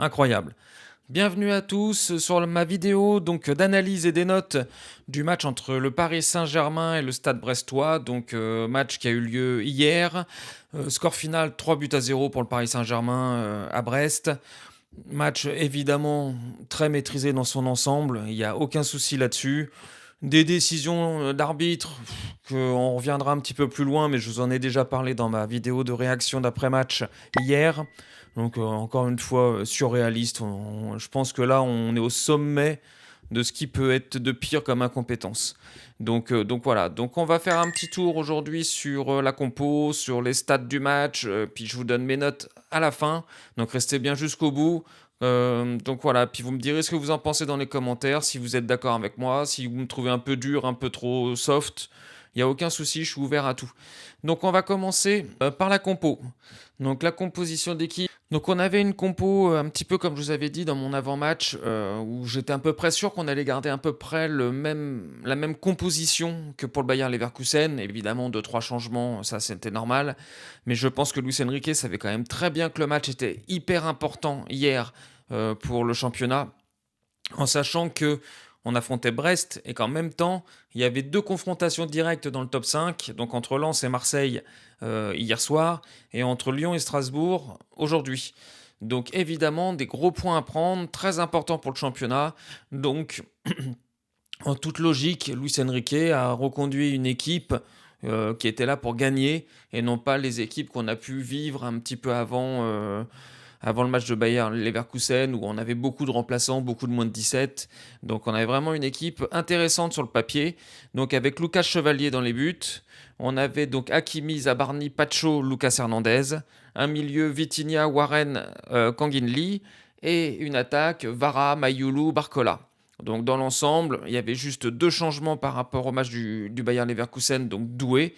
Incroyable. Bienvenue à tous sur ma vidéo donc d'analyse et des notes du match entre le Paris Saint-Germain et le Stade Brestois. Donc match qui a eu lieu hier. Score final 3-0 pour le Paris Saint-Germain à Brest. Match évidemment très maîtrisé dans son ensemble, il n'y a aucun souci là-dessus. Des décisions d'arbitre, on reviendra un petit peu plus loin, mais je vous en ai déjà parlé dans ma vidéo de réaction d'après-match hier. Donc encore une fois, surréaliste. Je pense que là, on est au sommet de ce qui peut être de pire comme incompétence. Donc voilà, donc on va faire un petit tour aujourd'hui sur la compo, sur les stats du match, puis je vous donne mes notes à la fin, donc restez bien jusqu'au bout. Donc voilà, puis vous me direz ce que vous en pensez dans les commentaires, si vous êtes d'accord avec moi, si vous me trouvez un peu dur, un peu trop soft, il n'y a aucun souci, je suis ouvert à tout. Donc on va commencer par la compo. Donc la composition d'équipe. Donc on avait une compo un petit peu comme je vous avais dit dans mon avant-match, où j'étais à peu près sûr qu'on allait garder à peu près la même composition que pour le Bayer Leverkusen. Évidemment, 2-3 changements, ça c'était normal. Mais je pense que Luis Enrique savait quand même très bien que le match était hyper important hier pour le championnat, en sachant que on affrontait Brest et qu'en même temps, il y avait deux confrontations directes dans le top 5, donc entre Lens et Marseille hier soir, et entre Lyon et Strasbourg aujourd'hui. Donc évidemment, des gros points à prendre, très importants pour le championnat. Donc, en toute logique, Luis Enrique a reconduit une équipe qui était là pour gagner, et non pas les équipes qu'on a pu vivre un petit peu avant le match de Bayer Leverkusen, où on avait beaucoup de remplaçants, beaucoup de moins de 17. Donc on avait vraiment une équipe intéressante sur le papier. Donc avec Lucas Chevalier dans les buts, on avait donc Hakimi, Zabarni, Pacho, Lucas Hernandez, un milieu Vitinha, Warren, Kangin Lee, et une attaque Vara, Mayulu, Barcola. Donc dans l'ensemble, il y avait juste deux changements par rapport au match du Bayer Leverkusen, donc Doué,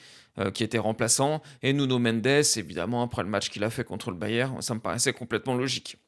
qui était remplaçant, et Nuno Mendes, évidemment, après le match qu'il a fait contre le Bayern, ça me paraissait complètement logique.